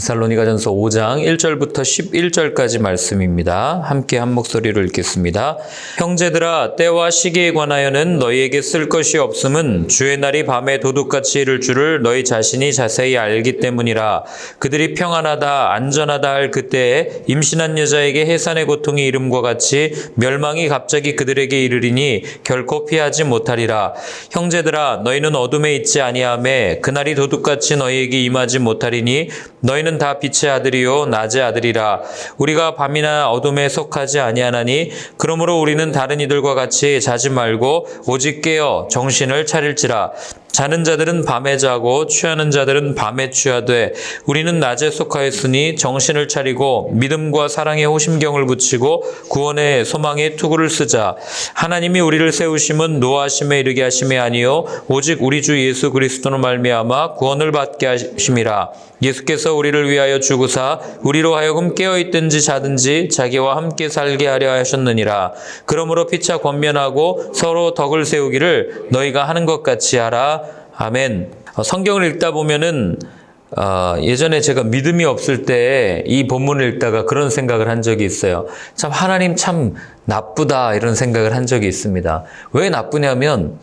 데살로니가전서 5장 1절부터 11절까지 말씀입니다. 함께 한 목소리로 읽겠습니다. 형제들아, 때와 시기에 관하여는 너희에게 쓸 것이 없음은 주의 날이 밤에 도둑같이 이를 줄을 너희 자신이 자세히 알기 때문이라. 그들이 평안하다 안전하다 할 그때에 임신한 여자에게 해산의 고통이 이름과 같이 멸망이 갑자기 그들에게 이르리니 결코 피하지 못하리라. 형제들아, 너희는 어둠에 있지 아니하매 그날이 도둑같이 너희에게 임하지 못하리니 너희는 다 빛의 아들이요 낮의 아들이라. 우리가 밤이나 어둠에 속하지 아니하나니 그러므로 우리는 다른 이들과 같이 자지 말고 오직 깨어 정신을 차릴지라. 자는 자들은 밤에 자고 취하는 자들은 밤에 취하되 우리는 낮에 속하였으니 정신을 차리고 믿음과 사랑에 호심경을 붙이고 구원의 소망에 투구를 쓰자. 하나님이 우리를 세우심은 노하심에 이르게 하심이 아니요 오직 우리 주 예수 그리스도로 말미암아 구원을 받게 하심이라. 예수께서 우리를 위하여 죽으사 우리로 하여금 깨어있든지 자든지 자기와 함께 살게 하려 하셨느니라. 그러므로 피차 권면하고 서로 덕을 세우기를 너희가 하는 것 같이 하라. 아멘. 성경을 읽다 보면은 예전에 제가 믿음이 없을 때 이 본문을 읽다가 그런 생각을 한 적이 있어요. 참 하나님 참 나쁘다 이런 생각을 한 적이 있습니다. 왜 나쁘냐면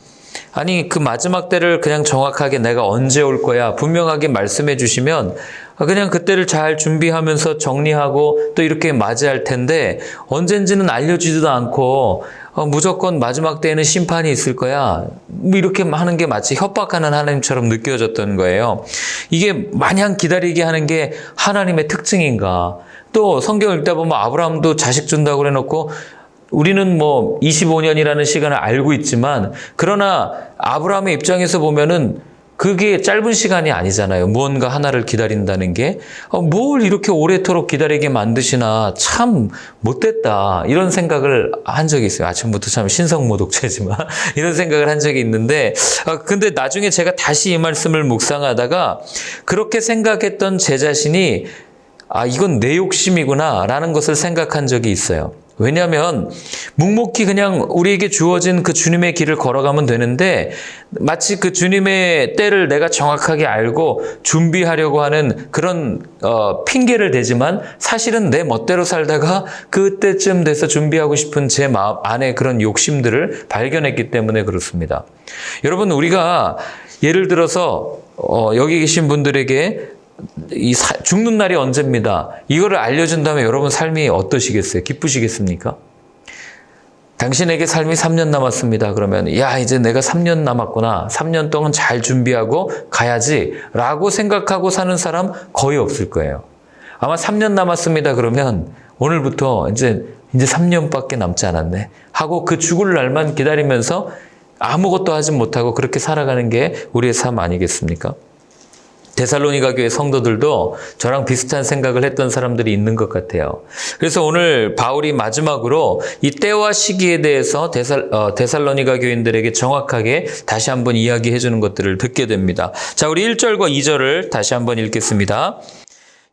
아니 그 마지막 때를 그냥 정확하게 내가 언제 올 거야 분명하게 말씀해 주시면 그냥 그때를 잘 준비하면서 정리하고 또 이렇게 맞이할 텐데 언젠지는 알려주지도 않고 무조건 마지막 때에는 심판이 있을 거야 이렇게 하는 게 마치 협박하는 하나님처럼 느껴졌던 거예요. 이게 마냥 기다리게 하는 게 하나님의 특징인가. 또 성경을 읽다 보면 아브라함도 자식 준다고 그래놓고 우리는 25년이라는 시간을 알고 있지만 그러나 아브라함의 입장에서 보면은 그게 짧은 시간이 아니잖아요. 무언가 하나를 기다린다는 게. 뭘 이렇게 오래도록 기다리게 만드시나 참 못됐다. 이런 생각을 한 적이 있어요. 아침부터 참 신성모독죄지만 이런 생각을 한 적이 있는데 근데 나중에 제가 다시 이 말씀을 묵상하다가 그렇게 생각했던 제 자신이 이건 내 욕심이구나 라는 것을 생각한 적이 있어요. 왜냐하면 묵묵히 그냥 우리에게 주어진 그 주님의 길을 걸어가면 되는데 마치 그 주님의 때를 내가 정확하게 알고 준비하려고 하는 그런 핑계를 대지만 사실은 내 멋대로 살다가 그때쯤 돼서 준비하고 싶은 제 마음 안에 그런 욕심들을 발견했기 때문에 그렇습니다. 여러분 우리가 예를 들어서 여기 계신 분들에게 죽는 날이 언제입니다. 이거를 알려준다면 여러분 삶이 어떠시겠어요? 기쁘시겠습니까? 당신에게 삶이 3년 남았습니다. 그러면 이제 내가 3년 남았구나. 3년 동안 잘 준비하고 가야지 라고 생각하고 사는 사람 거의 없을 거예요. 아마 3년 남았습니다. 그러면 오늘부터 이제 3년밖에 남지 않았네 하고 그 죽을 날만 기다리면서 아무것도 하지 못하고 그렇게 살아가는 게 우리의 삶 아니겠습니까? 데살로니가 교회 성도들도 저랑 비슷한 생각을 했던 사람들이 있는 것 같아요. 그래서 오늘 바울이 마지막으로 이 때와 시기에 대해서 데살로니가 교인들에게 정확하게 다시 한번 이야기해 주는 것들을 듣게 됩니다. 자, 우리 1절과 2절을 다시 한번 읽겠습니다.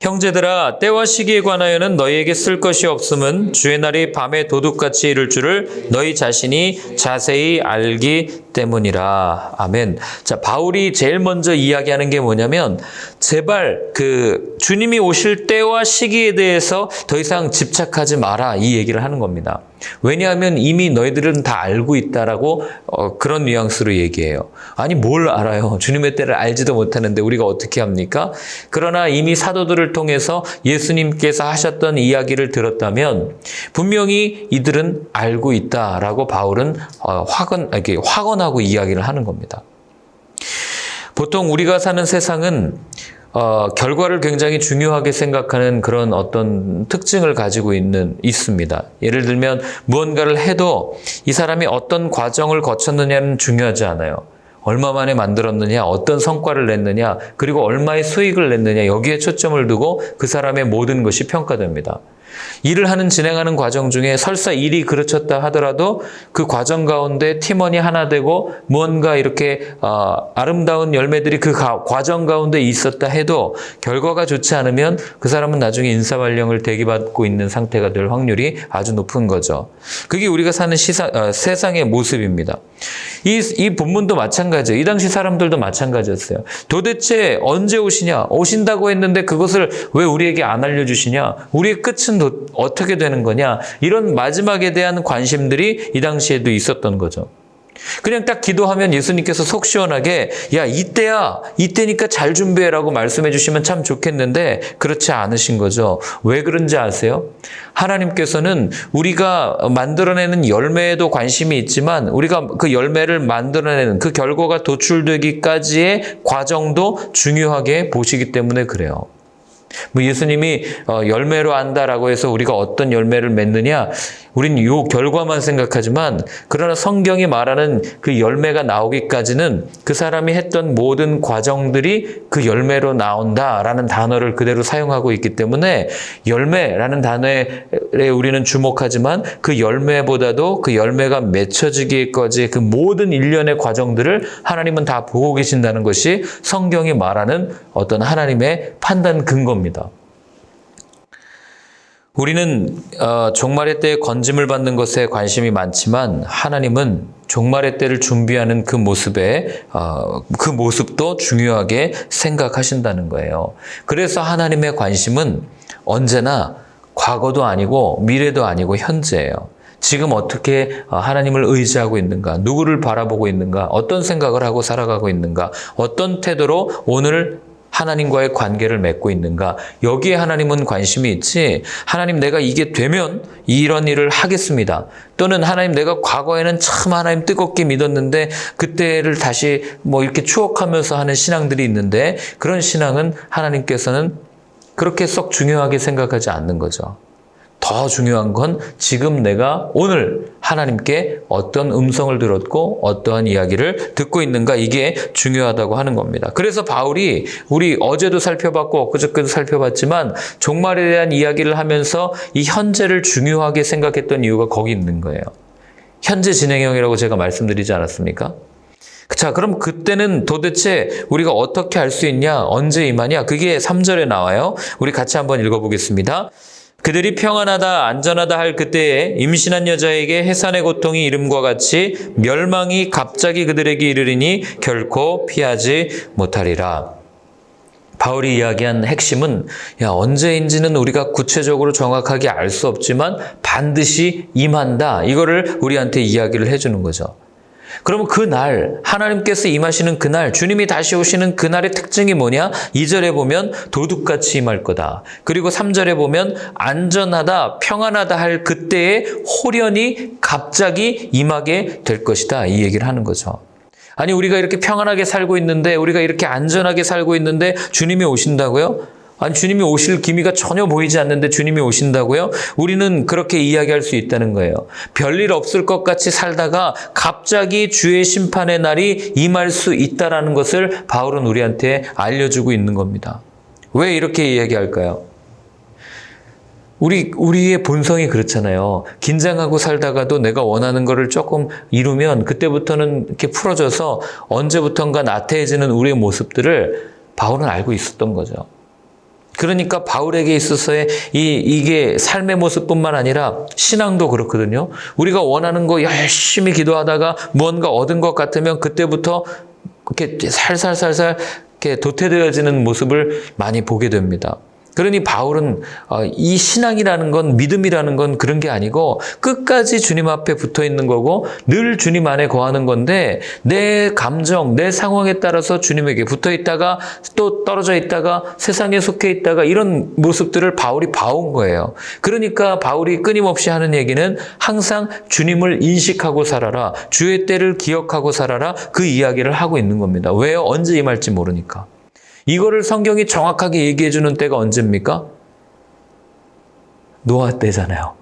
형제들아, 때와 시기에 관하여는 너희에게 쓸 것이 없음은 주의 날이 밤에 도둑같이 이를 줄을 너희 자신이 자세히 알기 때문이라. 아멘. 자, 바울이 제일 먼저 이야기하는 게 뭐냐면 제발 그 주님이 오실 때와 시기에 대해서 더 이상 집착하지 마라 이 얘기를 하는 겁니다. 왜냐하면 이미 너희들은 다 알고 있다라고 그런 뉘앙스로 얘기해요. 아니 뭘 알아요? 주님의 때를 알지도 못하는데 우리가 어떻게 합니까? 그러나 이미 사도들을 통해서 예수님께서 하셨던 이야기를 들었다면 분명히 이들은 알고 있다라고 바울은 확언하고 이야기를 하는 겁니다. 보통 우리가 사는 세상은 결과를 굉장히 중요하게 생각하는 그런 어떤 특징을 가지고 있습니다. 예를 들면 무언가를 해도 이 사람이 어떤 과정을 거쳤느냐는 중요하지 않아요. 얼마 만에 만들었느냐, 어떤 성과를 냈느냐, 그리고 얼마의 수익을 냈느냐 여기에 초점을 두고 그 사람의 모든 것이 평가됩니다. 일을 진행하는 과정 중에 설사 일이 그르쳤다 하더라도 그 과정 가운데 팀원이 하나 되고 무언가 이렇게 아름다운 열매들이 그 과정 가운데 있었다 해도 결과가 좋지 않으면 그 사람은 나중에 인사발령을 대기받고 있는 상태가 될 확률이 아주 높은 거죠. 그게 우리가 사는 세상의 모습입니다. 이 본문도 마찬가지예요. 이 당시 사람들도 마찬가지였어요. 도대체 언제 오시냐? 오신다고 했는데 그것을 왜 우리에게 안 알려주시냐? 우리의 끝은 어떻게 되는 거냐? 이런 마지막에 대한 관심들이 이 당시에도 있었던 거죠. 그냥 딱 기도하면 예수님께서 속 시원하게 야 이때야 이때니까 잘 준비해라고 말씀해 주시면 참 좋겠는데 그렇지 않으신 거죠. 왜 그런지 아세요? 하나님께서는 우리가 만들어내는 열매에도 관심이 있지만 우리가 그 열매를 만들어내는 그 결과가 도출되기까지의 과정도 중요하게 보시기 때문에 그래요. 뭐 예수님이 열매로 안다라고 해서 우리가 어떤 열매를 맺느냐 우린 이 결과만 생각하지만 그러나 성경이 말하는 그 열매가 나오기까지는 그 사람이 했던 모든 과정들이 그 열매로 나온다라는 단어를 그대로 사용하고 있기 때문에 열매라는 단어에 우리는 주목하지만 그 열매보다도 그 열매가 맺혀지기까지 그 모든 일련의 과정들을 하나님은 다 보고 계신다는 것이 성경이 말하는 어떤 하나님의 판단 근거입니다. 우리는 종말의 때에 건짐을 받는 것에 관심이 많지만 하나님은 종말의 때를 준비하는 그 모습도 중요하게 생각하신다는 거예요. 그래서 하나님의 관심은 언제나 과거도 아니고 미래도 아니고 현재예요. 지금 어떻게 하나님을 의지하고 있는가, 누구를 바라보고 있는가, 어떤 생각을 하고 살아가고 있는가, 어떤 태도로 오늘 하나님과의 관계를 맺고 있는가. 여기에 하나님은 관심이 있지 하나님 내가 이게 되면 이런 일을 하겠습니다. 또는 하나님 내가 과거에는 참 하나님 뜨겁게 믿었는데 그때를 다시 뭐 이렇게 추억하면서 하는 신앙들이 있는데 그런 신앙은 하나님께서는 그렇게 썩 중요하게 생각하지 않는 거죠. 더 중요한 건 지금 내가 오늘 하나님께 어떤 음성을 들었고 어떠한 이야기를 듣고 있는가 이게 중요하다고 하는 겁니다. 그래서 바울이 우리 어제도 살펴봤고 엊그저께도 살펴봤지만 종말에 대한 이야기를 하면서 이 현재를 중요하게 생각했던 이유가 거기 있는 거예요. 현재 진행형이라고 제가 말씀드리지 않았습니까? 자, 그럼 그때는 도대체 우리가 어떻게 알 수 있냐? 언제 임하냐? 그게 3절에 나와요. 우리 같이 한번 읽어보겠습니다. 그들이 평안하다 안전하다 할 그때에 임신한 여자에게 해산의 고통이 이름과 같이 멸망이 갑자기 그들에게 이르리니 결코 피하지 못하리라. 바울이 이야기한 핵심은 언제인지는 우리가 구체적으로 정확하게 알 수 없지만 반드시 임한다. 이거를 우리한테 이야기를 해주는 거죠. 그러면 그날 하나님께서 임하시는 그날 주님이 다시 오시는 그날의 특징이 뭐냐? 2절에 보면 도둑같이 임할 거다. 그리고 3절에 보면 안전하다 평안하다 할 그때에 홀연히 갑자기 임하게 될 것이다. 이 얘기를 하는 거죠. 아니 우리가 이렇게 평안하게 살고 있는데 우리가 이렇게 안전하게 살고 있는데 주님이 오신다고요? 아니 주님이 오실 기미가 전혀 보이지 않는데 주님이 오신다고요? 우리는 그렇게 이야기할 수 있다는 거예요. 별일 없을 것 같이 살다가 갑자기 주의 심판의 날이 임할 수 있다는 것을 바울은 우리한테 알려주고 있는 겁니다. 왜 이렇게 이야기할까요? 우리의 본성이 그렇잖아요. 긴장하고 살다가도 내가 원하는 거를 조금 이루면 그때부터는 이렇게 풀어져서 언제부턴가 나태해지는 우리의 모습들을 바울은 알고 있었던 거죠. 그러니까 바울에게 있어서의 이게 삶의 모습뿐만 아니라 신앙도 그렇거든요. 우리가 원하는 거 열심히 기도하다가 무언가 얻은 것 같으면 그때부터 이렇게 살살살살 이렇게 도태되어지는 모습을 많이 보게 됩니다. 그러니 바울은 이 신앙이라는 건 믿음이라는 건 그런 게 아니고 끝까지 주님 앞에 붙어 있는 거고 늘 주님 안에 거하는 건데 내 감정, 내 상황에 따라서 주님에게 붙어 있다가 또 떨어져 있다가 세상에 속해 있다가 이런 모습들을 바울이 봐온 거예요. 그러니까 바울이 끊임없이 하는 얘기는 항상 주님을 인식하고 살아라. 주의 때를 기억하고 살아라. 그 이야기를 하고 있는 겁니다. 왜요? 언제 임할지 모르니까. 이거를 성경이 정확하게 얘기해 주는 때가 언제입니까? 노아 때잖아요.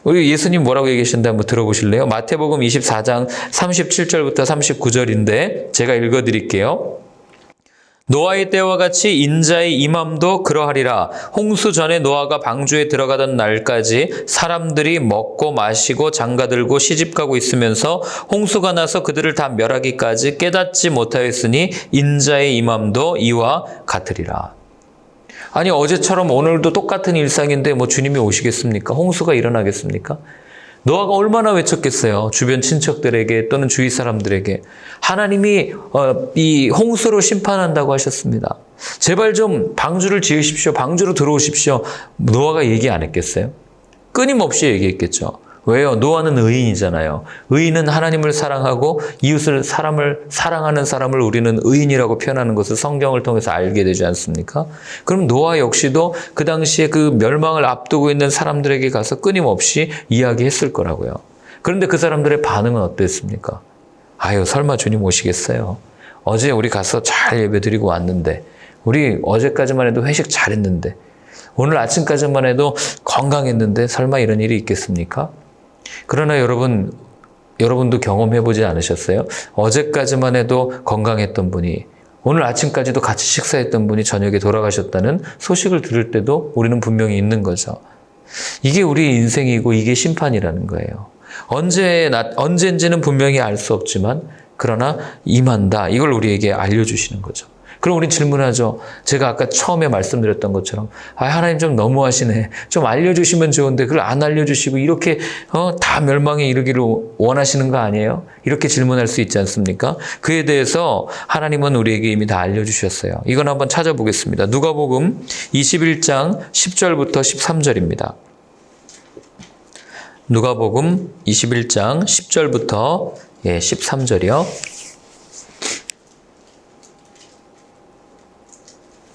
우리 예수님 뭐라고 얘기하셨는데 한번 들어보실래요? 마태복음 24장 37절부터 39절인데 제가 읽어드릴게요. 노아의 때와 같이 인자의 임함도 그러하리라. 홍수 전에 노아가 방주에 들어가던 날까지 사람들이 먹고 마시고 장가들고 시집가고 있으면서 홍수가 나서 그들을 다 멸하기까지 깨닫지 못하였으니 인자의 임함도 이와 같으리라. 아니 어제처럼 오늘도 똑같은 일상인데 뭐 주님이 오시겠습니까? 홍수가 일어나겠습니까? 노아가 얼마나 외쳤겠어요. 주변 친척들에게 또는 주위 사람들에게. 하나님이 이 홍수로 심판한다고 하셨습니다. 제발 좀 방주를 지으십시오. 방주로 들어오십시오. 노아가 얘기 안 했겠어요? 끊임없이 얘기했겠죠. 왜요? 노아는 의인이잖아요. 의인은 하나님을 사랑하고 이웃을 사람을 사랑하는 사람을 우리는 의인이라고 표현하는 것을 성경을 통해서 알게 되지 않습니까? 그럼 노아 역시도 그 당시에 그 멸망을 앞두고 있는 사람들에게 가서 끊임없이 이야기했을 거라고요. 그런데 그 사람들의 반응은 어땠습니까? 아유, 설마 주님 오시겠어요? 어제 우리 가서 잘 예배드리고 왔는데, 우리 어제까지만 해도 회식 잘했는데, 오늘 아침까지만 해도 건강했는데 설마 이런 일이 있겠습니까? 그러나 여러분도 경험해보지 않으셨어요? 어제까지만 해도 건강했던 분이, 오늘 아침까지도 같이 식사했던 분이 저녁에 돌아가셨다는 소식을 들을 때도 우리는 분명히 있는 거죠. 이게 우리 인생이고 이게 심판이라는 거예요. 언제인지는 분명히 알 수 없지만 그러나 임한다. 이걸 우리에게 알려주시는 거죠. 그럼 우린 질문하죠. 제가 아까 처음에 말씀드렸던 것처럼 하나님 좀 너무하시네. 좀 알려주시면 좋은데 그걸 안 알려주시고 이렇게 다 멸망에 이르기를 원하시는 거 아니에요? 이렇게 질문할 수 있지 않습니까? 그에 대해서 하나님은 우리에게 이미 다 알려주셨어요. 이건 한번 찾아보겠습니다. 누가복음 21장 10절부터 13절입니다. 누가복음 21장 10절부터 13절이요.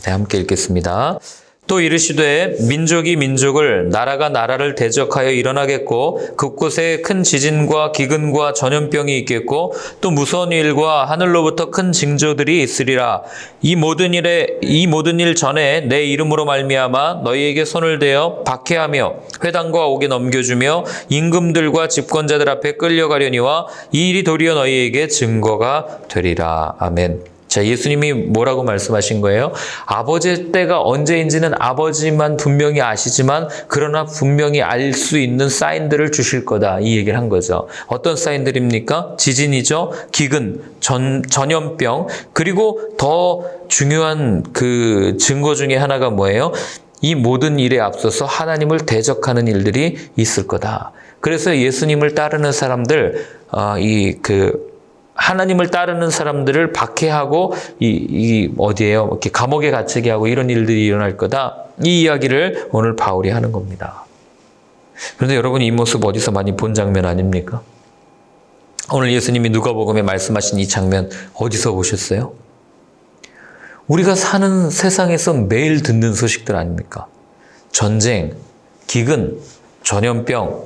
네, 함께 읽겠습니다. 또 이르시되 민족이 민족을 나라가 나라를 대적하여 일어나겠고 곳곳에 큰 지진과 기근과 전염병이 있겠고 또 무서운 일과 하늘로부터 큰 징조들이 있으리라. 이 모든 일 전에 내 이름으로 말미암아 너희에게 손을 대어 박해하며 회당과 옥에 넘겨주며 임금들과 집권자들 앞에 끌려가려니와 이 일이 도리어 너희에게 증거가 되리라. 아멘. 자, 예수님이 뭐라고 말씀하신 거예요? 아버지의 때가 언제인지는 아버지만 분명히 아시지만 그러나 분명히 알 수 있는 사인들을 주실 거다. 이 얘기를 한 거죠. 어떤 사인들입니까? 지진이죠. 기근, 전염병, 그리고 더 중요한 그 증거 중에 하나가 뭐예요? 이 모든 일에 앞서서 하나님을 대적하는 일들이 있을 거다. 그래서 예수님을 따르는 사람들, 하나님을 따르는 사람들을 박해하고 어디에요? 이렇게 감옥에 갇히게 하고 이런 일들이 일어날 거다. 이 이야기를 오늘 바울이 하는 겁니다. 그런데 여러분이 이 모습 어디서 많이 본 장면 아닙니까? 오늘 예수님이 누가복음에 말씀하신 이 장면 어디서 보셨어요? 우리가 사는 세상에서 매일 듣는 소식들 아닙니까? 전쟁, 기근, 전염병,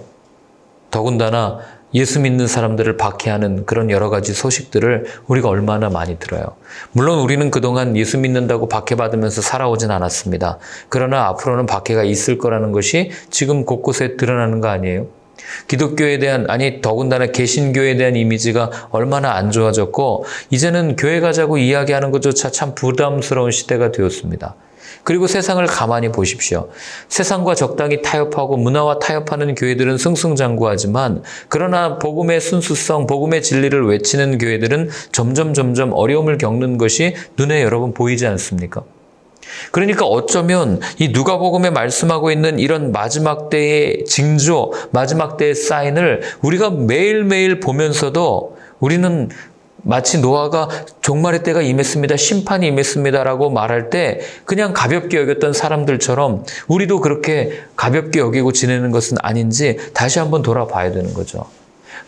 더군다나 예수 믿는 사람들을 박해하는 그런 여러 가지 소식들을 우리가 얼마나 많이 들어요. 물론 우리는 그동안 예수 믿는다고 박해받으면서 살아오진 않았습니다. 그러나 앞으로는 박해가 있을 거라는 것이 지금 곳곳에 드러나는 거 아니에요? 기독교에 대한, 더군다나 개신교에 대한 이미지가 얼마나 안 좋아졌고 이제는 교회 가자고 이야기하는 것조차 참 부담스러운 시대가 되었습니다. 그리고 세상을 가만히 보십시오. 세상과 적당히 타협하고 문화와 타협하는 교회들은 승승장구하지만 그러나 복음의 순수성, 복음의 진리를 외치는 교회들은 점점 어려움을 겪는 것이 눈에 여러분 보이지 않습니까? 그러니까 어쩌면 이 누가복음에 말씀하고 있는 이런 마지막 때의 징조, 마지막 때의 사인을 우리가 매일매일 보면서도 우리는 마치 노아가 종말의 때가 임했습니다, 심판이 임했습니다라고 말할 때 그냥 가볍게 여겼던 사람들처럼 우리도 그렇게 가볍게 여기고 지내는 것은 아닌지 다시 한번 돌아봐야 되는 거죠.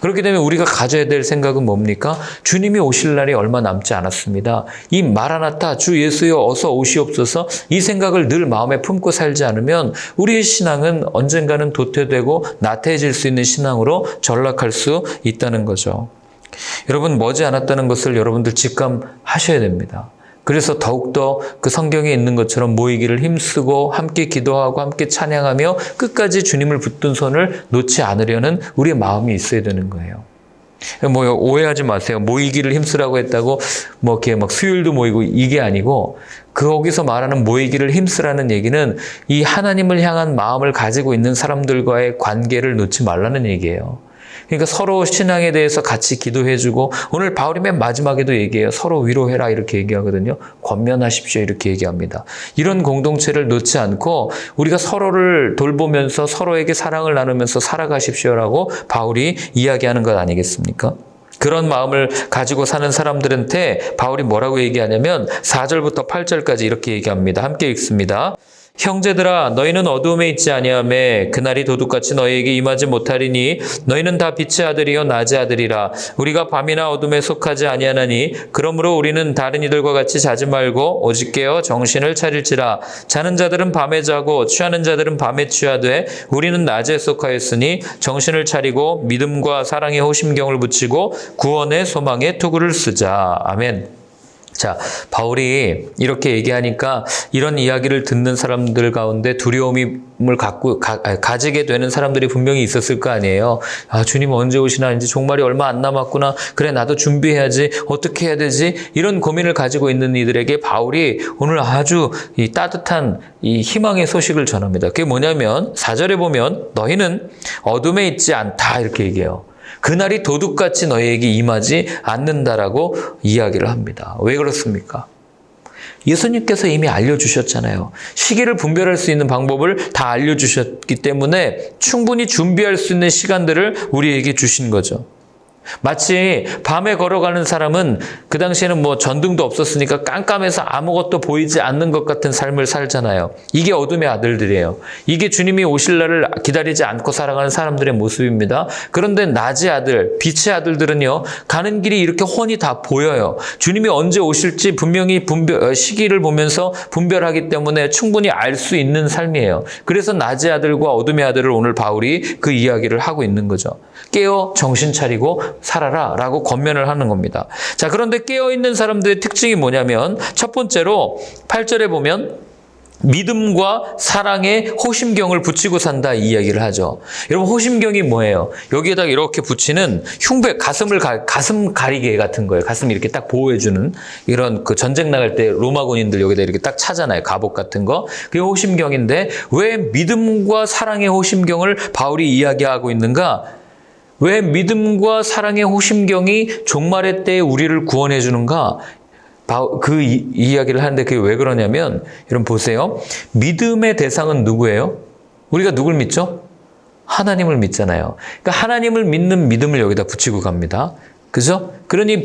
그렇기 때문에 우리가 가져야 될 생각은 뭡니까? 주님이 오실 날이 얼마 남지 않았습니다. 이 마라나타, 주 예수여 어서 오시옵소서, 이 생각을 늘 마음에 품고 살지 않으면 우리의 신앙은 언젠가는 도태되고 나태해질 수 있는 신앙으로 전락할 수 있다는 거죠. 여러분, 머지않았다는 것을 여러분들 직감하셔야 됩니다. 그래서 더욱더 그 성경에 있는 것처럼 모이기를 힘쓰고 함께 기도하고 함께 찬양하며 끝까지 주님을 붙든 손을 놓지 않으려는 우리의 마음이 있어야 되는 거예요. 오해하지 마세요. 모이기를 힘쓰라고 했다고 이렇게 수요일도 모이고 이게 아니고, 거기서 말하는 모이기를 힘쓰라는 얘기는 이 하나님을 향한 마음을 가지고 있는 사람들과의 관계를 놓지 말라는 얘기예요. 그러니까 서로 신앙에 대해서 같이 기도해주고, 오늘 바울이 맨 마지막에도 얘기해요. 서로 위로해라 이렇게 얘기하거든요. 권면하십시오 이렇게 얘기합니다. 이런 공동체를 놓지 않고 우리가 서로를 돌보면서 서로에게 사랑을 나누면서 살아가십시오라고 바울이 이야기하는 것 아니겠습니까? 그런 마음을 가지고 사는 사람들한테 바울이 뭐라고 얘기하냐면 4절부터 8절까지 이렇게 얘기합니다. 함께 읽습니다. 형제들아 너희는 어두움에 있지 아니하매 그날이 도둑같이 너희에게 임하지 못하리니 너희는 다 빛의 아들이요 낮의 아들이라. 우리가 밤이나 어둠에 속하지 아니하나니 그러므로 우리는 다른 이들과 같이 자지 말고 오직 깨어 정신을 차릴지라. 자는 자들은 밤에 자고 취하는 자들은 밤에 취하되 우리는 낮에 속하였으니 정신을 차리고 믿음과 사랑의 호심경을 붙이고 구원의 소망의 투구를 쓰자. 아멘. 자, 바울이 이렇게 얘기하니까 이런 이야기를 듣는 사람들 가운데 두려움을 가지게 되는 사람들이 분명히 있었을 거 아니에요. 아, 주님 언제 오시나? 이제 종말이 얼마 안 남았구나. 그래, 나도 준비해야지. 어떻게 해야 되지? 이런 고민을 가지고 있는 이들에게 바울이 오늘 아주 이 따뜻한 이 희망의 소식을 전합니다. 그게 뭐냐면 4절에 보면 너희는 어둠에 있지 않다 이렇게 얘기해요. 그날이 도둑같이 너희에게 임하지 않는다라고 이야기를 합니다. 왜 그렇습니까? 예수님께서 이미 알려주셨잖아요. 시기를 분별할 수 있는 방법을 다 알려주셨기 때문에 충분히 준비할 수 있는 시간들을 우리에게 주신 거죠. 마치 밤에 걸어가는 사람은 그 당시에는 뭐 전등도 없었으니까 깜깜해서 아무것도 보이지 않는 것 같은 삶을 살잖아요. 이게 어둠의 아들들이에요. 이게 주님이 오실 날을 기다리지 않고 살아가는 사람들의 모습입니다. 그런데 낮의 아들, 빛의 아들들은요, 가는 길이 이렇게 훤히 다 보여요. 주님이 언제 오실지 분명히 시기를 보면서 분별하기 때문에 충분히 알 수 있는 삶이에요. 그래서 낮의 아들과 어둠의 아들을 오늘 바울이 그 이야기를 하고 있는 거죠. 깨어 정신 차리고 살아라 라고 권면을 하는 겁니다. 자, 그런데 깨어있는 사람들의 특징이 뭐냐면 첫 번째로 8절에 보면 믿음과 사랑의 호심경을 붙이고 산다 이 이야기를 하죠. 여러분 호심경이 뭐예요? 여기에다가 이렇게 붙이는 흉배, 가슴 가리개 같은 거예요. 가슴 이렇게 딱 보호해주는 이런 그 전쟁 나갈 때 로마 군인들 여기다 이렇게 딱 차잖아요. 갑옷 같은 거. 그게 호심경인데 왜 믿음과 사랑의 호심경을 바울이 이야기하고 있는가? 왜 믿음과 사랑의 호심경이 종말의 때에 우리를 구원해 주는가? 그 이야기를 하는데 그게 왜 그러냐면 여러분 보세요. 믿음의 대상은 누구예요? 우리가 누굴 믿죠? 하나님을 믿잖아요. 그러니까 하나님을 믿는 믿음을 여기다 붙이고 갑니다. 그죠? 그러니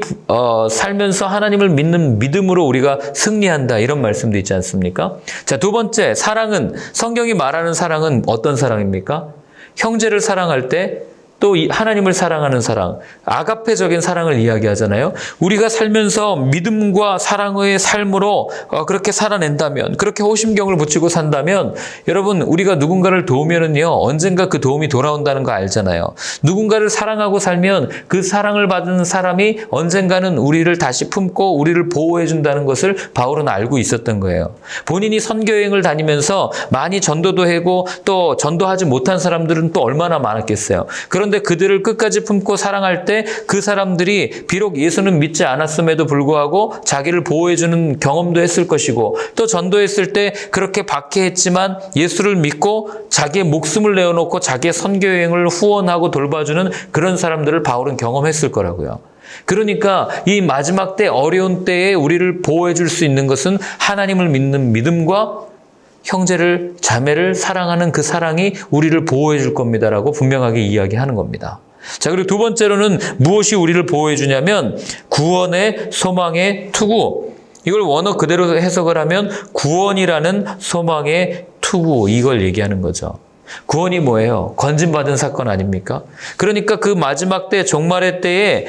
살면서 하나님을 믿는 믿음으로 우리가 승리한다 이런 말씀도 있지 않습니까? 자, 두 번째 사랑은 성경이 말하는 사랑은 어떤 사랑입니까? 형제를 사랑할 때 또 하나님을 사랑하는 사랑, 아가페적인 사랑을 이야기하잖아요. 우리가 살면서 믿음과 사랑의 삶으로 그렇게 살아낸다면, 그렇게 호심경을 붙이고 산다면 여러분 우리가 누군가를 도우면은요 언젠가 그 도움이 돌아온다는 거 알잖아요. 누군가를 사랑하고 살면 그 사랑을 받은 사람이 언젠가는 우리를 다시 품고 우리를 보호해 준다는 것을 바울은 알고 있었던 거예요. 본인이 선교여행을 다니면서 많이 전도도 하고 또 전도하지 못한 사람들은 또 얼마나 많았겠어요. 그런데 그들을 끝까지 품고 사랑할 때 그 사람들이 비록 예수는 믿지 않았음에도 불구하고 자기를 보호해주는 경험도 했을 것이고 또 전도했을 때 그렇게 박해했지만 예수를 믿고 자기의 목숨을 내어놓고 자기의 선교여행을 후원하고 돌봐주는 그런 사람들을 바울은 경험했을 거라고요. 그러니까 이 마지막 때 어려운 때에 우리를 보호해 줄 수 있는 것은 하나님을 믿는 믿음과 형제를 자매를 사랑하는 그 사랑이 우리를 보호해 줄 겁니다라고 분명하게 이야기하는 겁니다. 자, 그리고 두 번째로는 무엇이 우리를 보호해 주냐면 구원의 소망의 투구. 이걸 원어 그대로 해석을 하면 구원이라는 소망의 투구 이걸 얘기하는 거죠. 구원이 뭐예요? 건진받은 사건 아닙니까? 그러니까 그 마지막 때 종말의 때에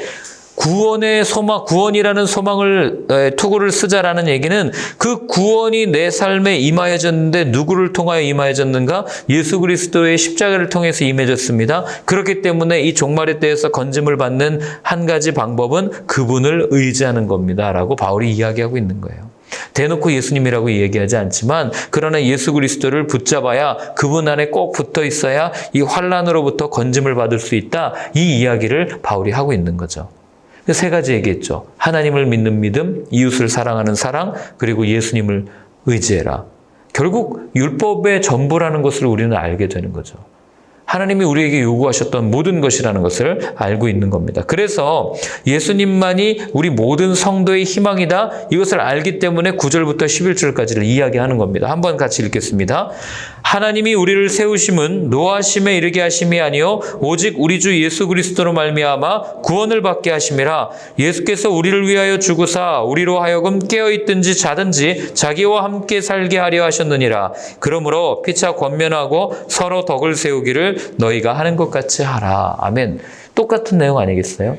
구원의 소망, 구원이라는 소망을 투구를 쓰자라는 얘기는 그 구원이 내 삶에 임하여졌는데 누구를 통하여 임하여졌는가? 예수 그리스도의 십자가를 통해서 임해졌습니다. 그렇기 때문에 이 종말의 때에서 건짐을 받는 한 가지 방법은 그분을 의지하는 겁니다. 라고 바울이 이야기하고 있는 거예요. 대놓고 예수님이라고 얘기하지 않지만 그러나 예수 그리스도를 붙잡아야 그분 안에 꼭 붙어 있어야 이 환난으로부터 건짐을 받을 수 있다. 이 이야기를 바울이 하고 있는 거죠. 세 가지 얘기했죠. 하나님을 믿는 믿음, 이웃을 사랑하는 사랑, 그리고 예수님을 의지해라. 결국 율법의 전부라는 것을 우리는 알게 되는 거죠. 하나님이 우리에게 요구하셨던 모든 것이라는 것을 알고 있는 겁니다. 그래서 예수님만이 우리 모든 성도의 희망이다. 이것을 알기 때문에 9절부터 11절까지를 이야기하는 겁니다. 한번 같이 읽겠습니다. 하나님이 우리를 세우심은 노하심에 이르게 하심이 아니요 오직 우리 주 예수 그리스도로 말미암아 구원을 받게 하심이라. 예수께서 우리를 위하여 죽으사 우리로 하여금 깨어있든지 자든지 자기와 함께 살게 하려 하셨느니라. 그러므로 피차 권면하고 서로 덕을 세우기를 너희가 하는 것 같이 하라. 아멘. 똑같은 내용 아니겠어요?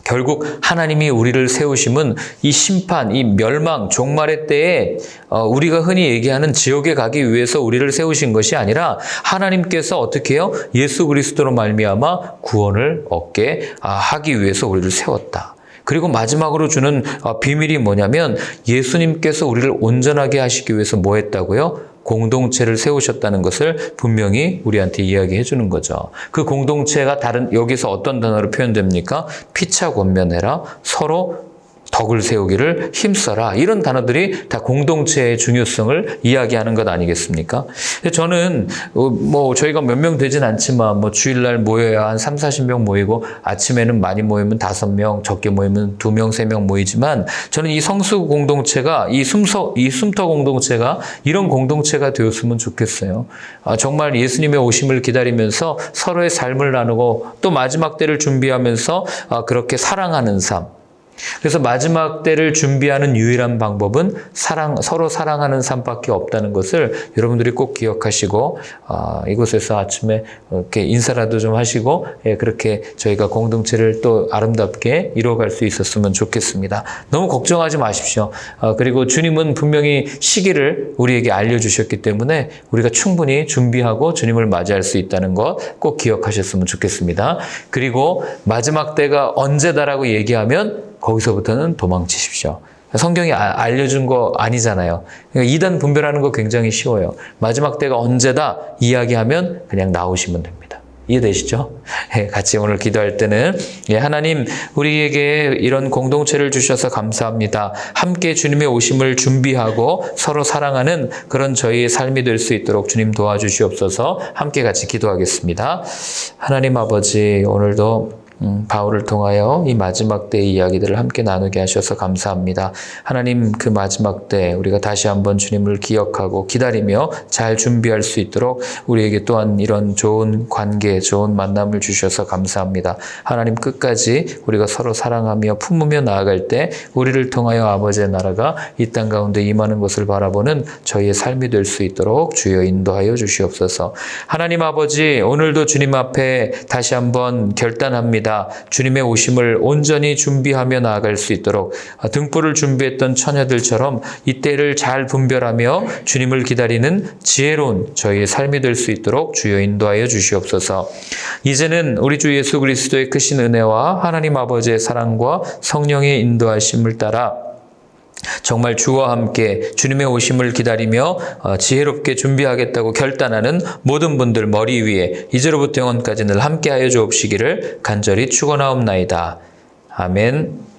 결국 하나님이 우리를 세우심은 이 심판, 이 멸망, 종말의 때에 우리가 흔히 얘기하는 지옥에 가기 위해서 우리를 세우신 것이 아니라 하나님께서 어떻게 해요? 예수 그리스도로 말미암아 구원을 얻게 하기 위해서 우리를 세웠다. 그리고 마지막으로 주는 비밀이 뭐냐면 예수님께서 우리를 온전하게 하시기 위해서 뭐 했다고요? 공동체를 세우셨다는 것을 분명히 우리한테 이야기해 주는 거죠. 그 공동체가 여기서 어떤 단어로 표현됩니까? 피차 권면해라, 서로 덕을 세우기를 힘써라. 이런 단어들이 다 공동체의 중요성을 이야기하는 것 아니겠습니까? 저는 저희가 몇 명 되진 않지만 주일날 모여야 한 3, 40명 모이고 아침에는 많이 모이면 5명, 적게 모이면 2명, 3명 모이지만 저는 이 성수 공동체가 이 숨터 공동체가 이런 공동체가 되었으면 좋겠어요. 정말 예수님의 오심을 기다리면서 서로의 삶을 나누고 또 마지막 때를 준비하면서 그렇게 사랑하는 삶. 그래서 마지막 때를 준비하는 유일한 방법은 서로 사랑하는 삶밖에 없다는 것을 여러분들이 꼭 기억하시고 이곳에서 아침에 이렇게 인사라도 좀 하시고 그렇게 저희가 공동체를 또 아름답게 이루어갈 수 있었으면 좋겠습니다. 너무 걱정하지 마십시오. 그리고 주님은 분명히 시기를 우리에게 알려주셨기 때문에 우리가 충분히 준비하고 주님을 맞이할 수 있다는 것 꼭 기억하셨으면 좋겠습니다. 그리고 마지막 때가 언제다라고 얘기하면 거기서부터는 도망치십시오. 성경이 알려준 거 아니잖아요. 그러니까 이단 분별하는 거 굉장히 쉬워요. 마지막 때가 언제다 이야기하면 그냥 나오시면 됩니다. 이해되시죠? 같이 오늘 기도할 때는 하나님 우리에게 이런 공동체를 주셔서 감사합니다. 함께 주님의 오심을 준비하고 서로 사랑하는 그런 저희의 삶이 될 수 있도록 주님 도와주시옵소서. 함께 같이 기도하겠습니다. 하나님 아버지 오늘도 바울을 통하여 이 마지막 때의 이야기들을 함께 나누게 하셔서 감사합니다. 하나님 그 마지막 때 우리가 다시 한번 주님을 기억하고 기다리며 잘 준비할 수 있도록 우리에게 또한 이런 좋은 관계, 좋은 만남을 주셔서 감사합니다. 하나님 끝까지 우리가 서로 사랑하며 품으며 나아갈 때 우리를 통하여 아버지의 나라가 이 땅 가운데 임하는 것을 바라보는 저희의 삶이 될 수 있도록 주여 인도하여 주시옵소서. 하나님 아버지 오늘도 주님 앞에 다시 한번 결단합니다. 주님의 오심을 온전히 준비하며 나아갈 수 있도록 등불을 준비했던 처녀들처럼 이때를 잘 분별하며 주님을 기다리는 지혜로운 저희의 삶이 될 수 있도록 주여 인도하여 주시옵소서. 이제는 우리 주 예수 그리스도의 크신 은혜와 하나님 아버지의 사랑과 성령의 인도하심을 따라 정말 주와 함께 주님의 오심을 기다리며 지혜롭게 준비하겠다고 결단하는 모든 분들 머리 위에 이제로부터 영원까지 늘 함께하여 주옵시기를 간절히 축원하옵나이다. 아멘.